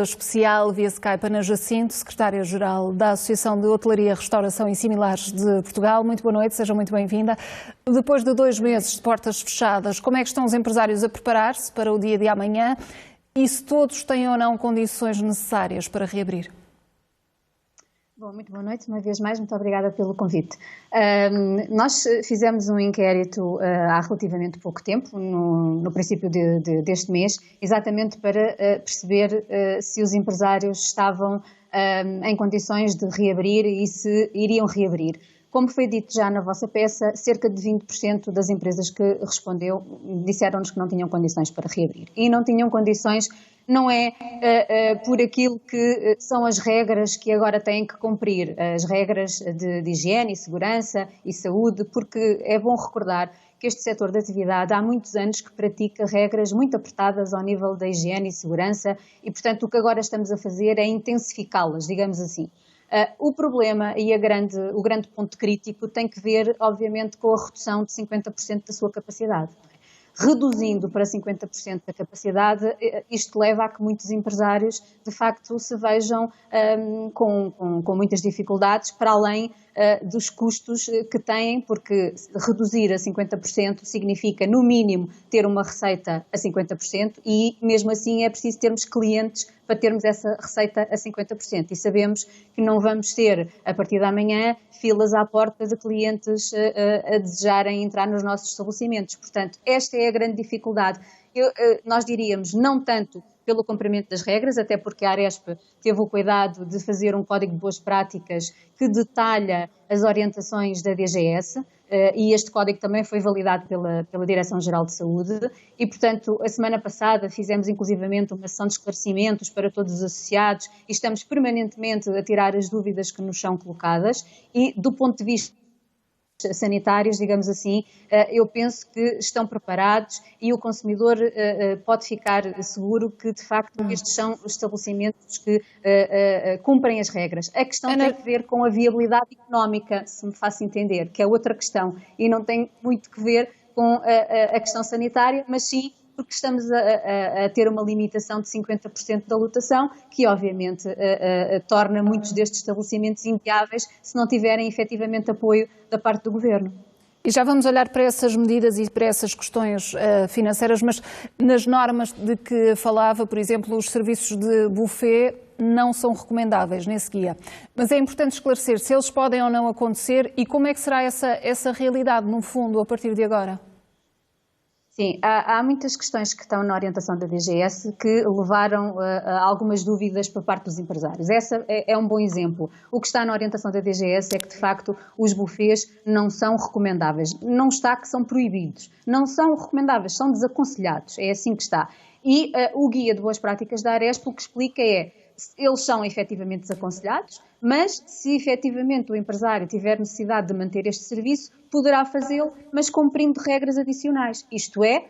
Especial via Skype, Ana Jacinto, secretária-geral da Associação de Hotelaria, Restauração e Similares de Portugal. Muito boa noite, seja muito bem-vinda. Depois de 2 meses de portas fechadas, como é que estão os empresários a preparar-se para o dia de amanhã e se todos têm ou não condições necessárias para reabrir? Bom, muito boa noite, uma vez mais, muito obrigada pelo convite. Nós fizemos um inquérito há relativamente pouco tempo, no princípio deste mês, exatamente para perceber se os empresários estavam em condições de reabrir e se iriam reabrir. Como foi dito já na vossa peça, cerca de 20% das empresas que respondeu disseram-nos que não tinham condições para reabrir. E não tinham condições, não é por aquilo que são as regras que agora têm que cumprir, as regras de higiene e segurança e saúde, porque é bom recordar que este setor de atividade há muitos anos que pratica regras muito apertadas ao nível da higiene e segurança e, portanto, o que agora estamos a fazer é intensificá-las, digamos assim. O problema e o grande ponto crítico tem que ver, obviamente, com a redução de 50% da sua capacidade. Reduzindo para 50% da capacidade, isto leva a que muitos empresários, de facto, se vejam com muitas dificuldades, para além dos custos que têm, porque reduzir a 50% significa, no mínimo, ter uma receita a 50% e, mesmo assim, é preciso termos clientes para termos essa receita a 50%. E sabemos que não vamos ter, a partir de amanhã, filas à porta de clientes a desejarem entrar nos nossos estabelecimentos. Portanto, esta é a grande dificuldade. Nós diríamos, não tanto pelo cumprimento das regras, até porque a Aresp teve o cuidado de fazer um código de boas práticas que detalha as orientações da DGS, e este código também foi validado pela Direção-Geral de Saúde e, portanto, a semana passada fizemos inclusivamente uma sessão de esclarecimentos para todos os associados e estamos permanentemente a tirar as dúvidas que nos são colocadas e, do ponto de vista sanitários, digamos assim, eu penso que estão preparados e o consumidor pode ficar seguro que, de facto, estes são os estabelecimentos que cumprem as regras. A questão tem a ver com a viabilidade económica, se me faço entender, que é outra questão e não tem muito que ver com a questão sanitária, mas sim porque estamos a ter uma limitação de 50% da lotação, que obviamente torna muitos destes estabelecimentos inviáveis se não tiverem efetivamente apoio da parte do Governo. E já vamos olhar para essas medidas e para essas questões financeiras, mas nas normas de que falava, por exemplo, os serviços de buffet não são recomendáveis nesse guia. Mas é importante esclarecer se eles podem ou não acontecer e como é que será essa realidade, no fundo, a partir de agora. Sim, há muitas questões que estão na orientação da DGS que levaram a algumas dúvidas por parte dos empresários. Essa é um bom exemplo. O que está na orientação da DGS é que, de facto, os buffets não são recomendáveis. Não está que são proibidos. Não são recomendáveis, são desaconselhados. É assim que está. E o Guia de Boas Práticas da Aresp o que explica é eles são efetivamente desaconselhados, mas se efetivamente o empresário tiver necessidade de manter este serviço, poderá fazê-lo, mas cumprindo regras adicionais. Isto é,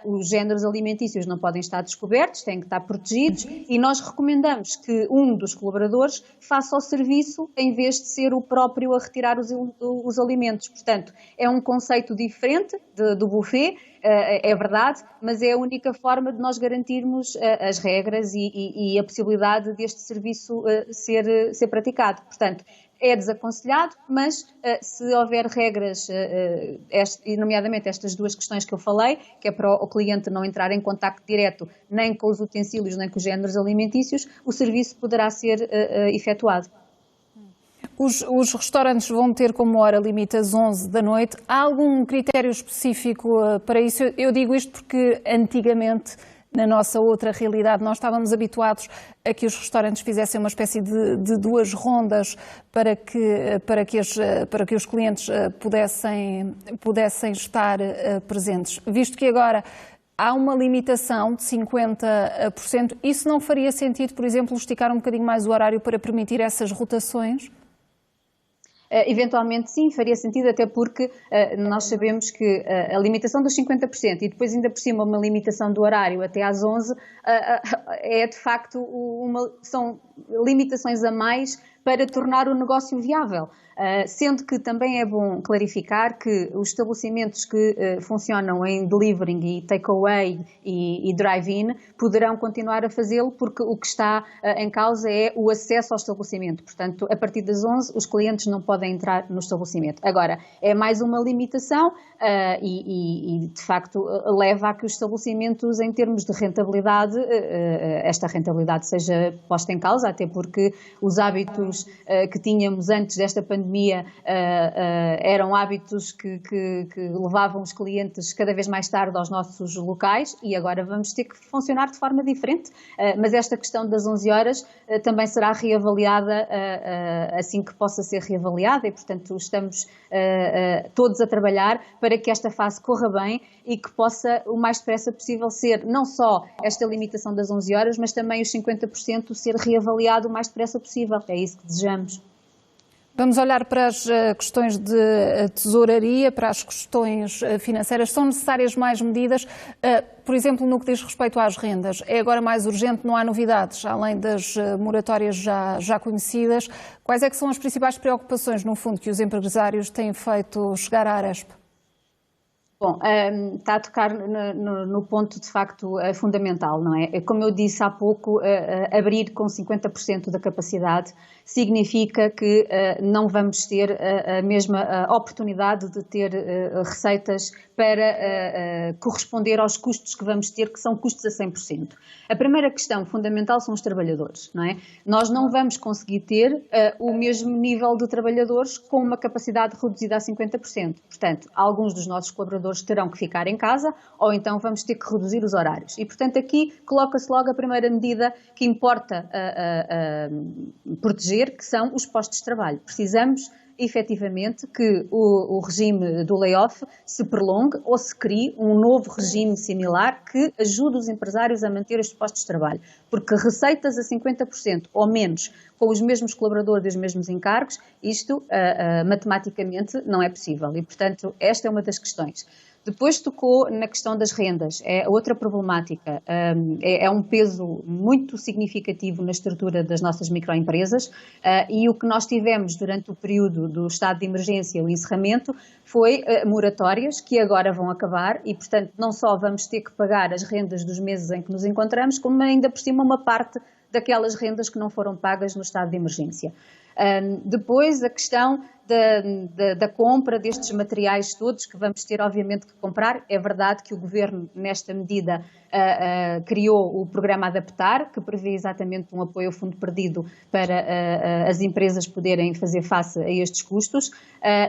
os géneros alimentícios não podem estar descobertos, têm que estar protegidos e nós recomendamos que um dos colaboradores faça o serviço em vez de ser o próprio a retirar os alimentos. Portanto, é um conceito diferente do buffet, é verdade, mas é a única forma de nós garantirmos as regras e a possibilidade deste serviço ser praticado. Portanto, é desaconselhado, mas se houver regras, nomeadamente estas duas questões que eu falei, que é para o cliente não entrar em contacto direto nem com os utensílios nem com os géneros alimentícios, o serviço poderá ser efetuado. Os restaurantes vão ter como hora limite às 11 da noite. Há algum critério específico para isso? Eu digo isto porque antigamente, na nossa outra realidade, nós estávamos habituados a que os restaurantes fizessem uma espécie de 2 rondas para que os clientes pudessem estar presentes. Visto que agora há uma limitação de 50%, isso não faria sentido, por exemplo, esticar um bocadinho mais o horário para permitir essas rotações? Eventualmente sim, faria sentido, até porque nós sabemos que a limitação dos 50% e depois ainda por cima uma limitação do horário até às 11 é de facto são limitações a mais para tornar o negócio viável. Sendo que também é bom clarificar que os estabelecimentos que funcionam em delivery e takeaway e drive-in poderão continuar a fazê-lo, porque o que está em causa é o acesso ao estabelecimento. Portanto, a partir das 11 os clientes não podem entrar no estabelecimento. Agora, é mais uma limitação e de facto leva a que os estabelecimentos, em termos de rentabilidade, esta rentabilidade seja posta em causa, até porque os hábitos que tínhamos antes desta pandemia eram hábitos que levavam os clientes cada vez mais tarde aos nossos locais e agora vamos ter que funcionar de forma diferente. Mas esta questão das 11 horas também será reavaliada assim que possa ser reavaliada e, portanto, estamos todos a trabalhar para que esta fase corra bem e que possa, o mais depressa possível, ser não só esta limitação das 11 horas, mas também os 50% ser reavaliado o mais depressa possível. É isso que desejamos. Vamos olhar para as questões de tesouraria, para as questões financeiras. São necessárias mais medidas, por exemplo, no que diz respeito às rendas? É agora mais urgente, não há novidades, além das moratórias já conhecidas. Quais é que são as principais preocupações, no fundo, que os empresários têm feito chegar à Aresp? Bom, está a tocar no ponto de facto fundamental, não é? Como eu disse há pouco, abrir com 50% da capacidade significa que não vamos ter a mesma oportunidade de ter receitas para corresponder aos custos que vamos ter, que são custos a 100%. A primeira questão fundamental são os trabalhadores, não é? Nós não vamos conseguir ter o mesmo nível de trabalhadores com uma capacidade reduzida a 50%. Portanto, alguns dos nossos colaboradores terão que ficar em casa ou então vamos ter que reduzir os horários. E, portanto, aqui coloca-se logo a primeira medida que importa proteger, que são os postos de trabalho. Precisamos, efetivamente, que o regime do layoff se prolongue ou se crie um novo regime similar que ajude os empresários a manter estes postos de trabalho. Porque receitas a 50% ou menos com os mesmos colaboradores e os mesmos encargos, isto matematicamente não é possível. E, portanto, esta é uma das questões. Depois tocou na questão das rendas, é outra problemática, é um peso muito significativo na estrutura das nossas microempresas e o que nós tivemos durante o período do estado de emergência, o encerramento, foi moratórias que agora vão acabar e, portanto, não só vamos ter que pagar as rendas dos meses em que nos encontramos, como ainda por cima uma parte daquelas rendas que não foram pagas no estado de emergência. Depois a questão da compra destes materiais todos que vamos ter obviamente que comprar. É verdade que o Governo nesta medida criou o programa Adaptar, que prevê exatamente um apoio ao fundo perdido para as empresas poderem fazer face a estes custos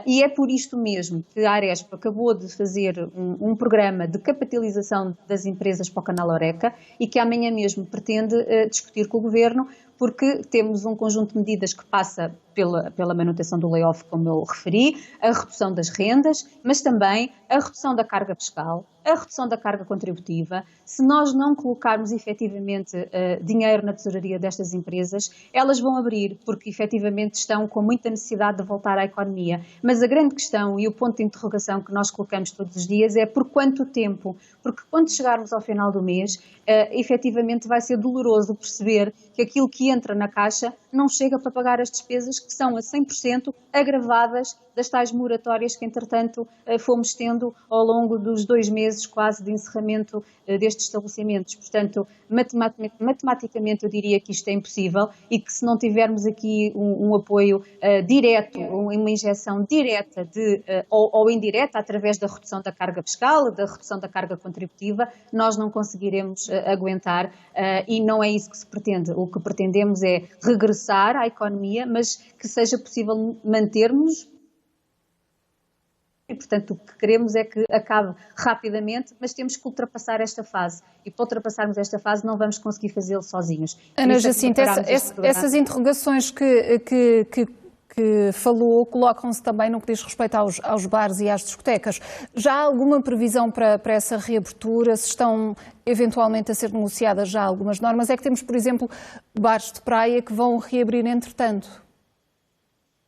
e é por isto mesmo que a Aresp acabou de fazer um programa de capitalização das empresas para o canal Horeca e que amanhã mesmo pretende discutir com o Governo, porque temos um conjunto de medidas que passa pela manutenção do layoff, como eu referi, a redução das rendas, mas também a redução da carga fiscal, a redução da carga contributiva. Se nós não colocarmos efetivamente dinheiro na tesouraria destas empresas, elas vão abrir, porque efetivamente estão com muita necessidade de voltar à economia. Mas a grande questão e o ponto de interrogação que nós colocamos todos os dias é por quanto tempo? Porque quando chegarmos ao final do mês, efetivamente vai ser doloroso perceber que aquilo que entra na caixa não chega para pagar as despesas que são a 100% agravadas das tais moratórias que, entretanto, fomos tendo ao longo dos 2 meses quase de encerramento destes estabelecimentos. Portanto, matematicamente eu diria que isto é impossível e que se não tivermos aqui um apoio direto, uma injeção direta ou indireta através da redução da carga fiscal, da redução da carga contributiva, nós não conseguiremos aguentar e não é isso que se pretende. O que pretendemos é regressar à economia, mas que seja possível mantermos. E, portanto, o que queremos é que acabe rapidamente, mas temos que ultrapassar esta fase. E para ultrapassarmos esta fase não vamos conseguir fazê-lo sozinhos. Ana Jacinto, essas interrogações que falou colocam-se também no que diz respeito aos bares e às discotecas. Já há alguma previsão para essa reabertura? Se estão eventualmente a ser negociadas já algumas normas? É que temos, por exemplo, bares de praia que vão reabrir entretanto.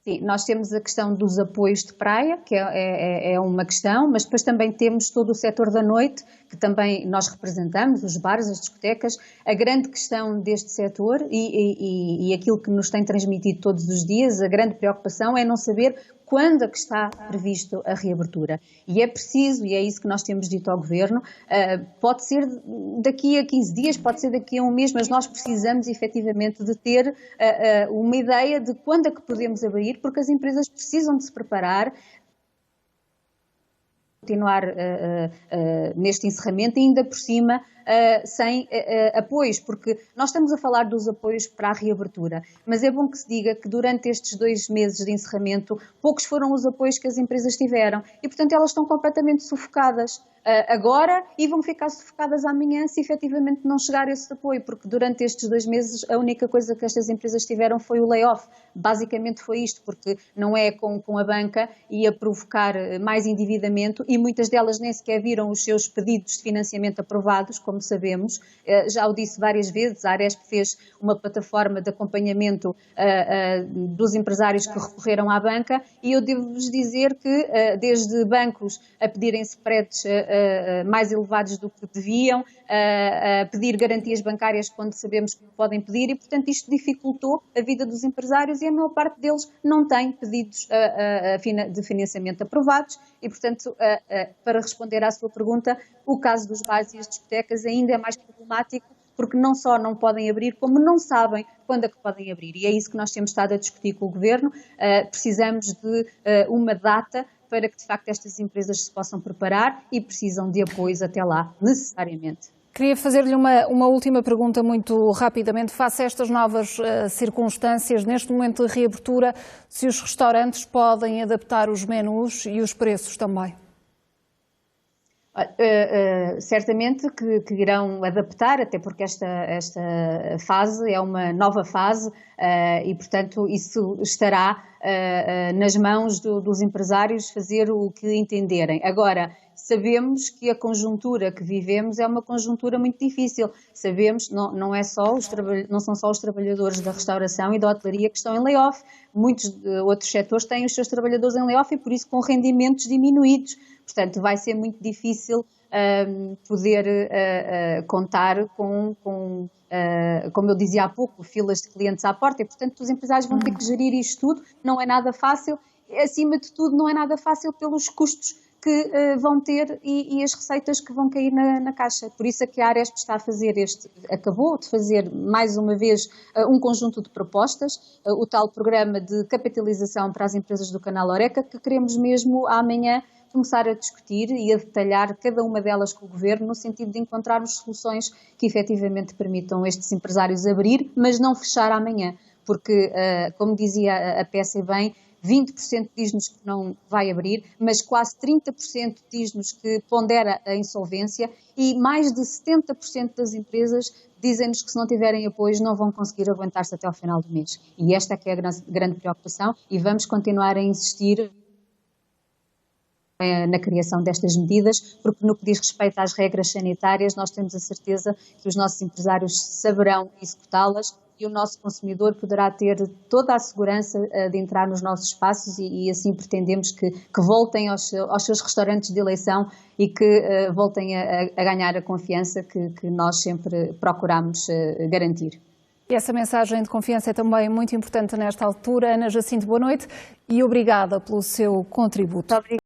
Sim, nós temos a questão dos apoios de praia, que é uma questão, mas depois também temos todo o setor da noite, que também nós representamos, os bares, as discotecas. A grande questão deste setor e aquilo que nos tem transmitido todos os dias, a grande preocupação é não saber quando é que está previsto a reabertura. E é preciso, e é isso que nós temos dito ao Governo, pode ser daqui a 15 dias, pode ser daqui a um mês, mas nós precisamos efetivamente de ter uma ideia de quando é que podemos abrir, porque as empresas precisam de se preparar, continuar neste encerramento e ainda por cima sem apoios, porque nós estamos a falar dos apoios para a reabertura, mas é bom que se diga que durante estes 2 meses de encerramento, poucos foram os apoios que as empresas tiveram e, portanto, elas estão completamente sufocadas agora e vão ficar sufocadas amanhã se efetivamente não chegar esse apoio, porque durante estes 2 meses a única coisa que estas empresas tiveram foi o layoff. Basicamente foi isto, porque não é com a banca ia provocar mais endividamento e muitas delas nem sequer viram os seus pedidos de financiamento aprovados, como sabemos. Já o disse várias vezes, a Aresp fez uma plataforma de acompanhamento dos empresários que recorreram à banca e eu devo-vos dizer que desde bancos a pedirem spreads mais elevados do que deviam, a pedir garantias bancárias quando sabemos que podem pedir e, portanto, isto dificultou a vida dos empresários e a maior parte deles não tem pedidos de financiamento aprovados e, portanto, para responder à sua pergunta, o caso dos bares e as discotecas ainda é mais problemático porque não só não podem abrir, como não sabem quando é que podem abrir. E é isso que nós temos estado a discutir com o Governo. Precisamos de uma data para que, de facto, estas empresas se possam preparar e precisam de apoios até lá, necessariamente. Queria fazer-lhe uma última pergunta muito rapidamente. Face a estas novas circunstâncias, neste momento de reabertura, se os restaurantes podem adaptar os menus e os preços também? Certamente que irão adaptar, até porque esta fase é uma nova fase e, portanto, isso estará nas mãos dos empresários fazer o que entenderem. Agora, sabemos que a conjuntura que vivemos é uma conjuntura muito difícil. Sabemos, não são só os trabalhadores da restauração e da hotelaria que estão em layoff. Muitos outros setores têm os seus trabalhadores em layoff e, por isso, com rendimentos diminuídos. Portanto, vai ser muito difícil poder contar com, como eu dizia há pouco, filas de clientes à porta e, portanto, os empresários vão ter que gerir isto tudo. Não é nada fácil. Acima de tudo, não é nada fácil pelos custos que vão ter e as receitas que vão cair na caixa. Por isso é que a Aresp está a fazer acabou de fazer mais uma vez um conjunto de propostas, o tal programa de capitalização para as empresas do canal Horeca, que queremos mesmo amanhã começar a discutir e a detalhar cada uma delas com o Governo no sentido de encontrarmos soluções que efetivamente permitam estes empresários abrir, mas não fechar amanhã, porque, como dizia a peça bem, 20% diz-nos que não vai abrir, mas quase 30% diz-nos que pondera a insolvência e mais de 70% das empresas dizem-nos que se não tiverem apoios não vão conseguir aguentar-se até ao final do mês. E esta é que é a grande preocupação e vamos continuar a insistir na criação destas medidas, porque no que diz respeito às regras sanitárias, nós temos a certeza que os nossos empresários saberão executá-las e o nosso consumidor poderá ter toda a segurança de entrar nos nossos espaços e assim pretendemos que voltem aos seus restaurantes de eleição e que voltem a ganhar a confiança que nós sempre procuramos garantir. E essa mensagem de confiança é também muito importante nesta altura. Ana Jacinto, boa noite e obrigada pelo seu contributo. Muito obrigada.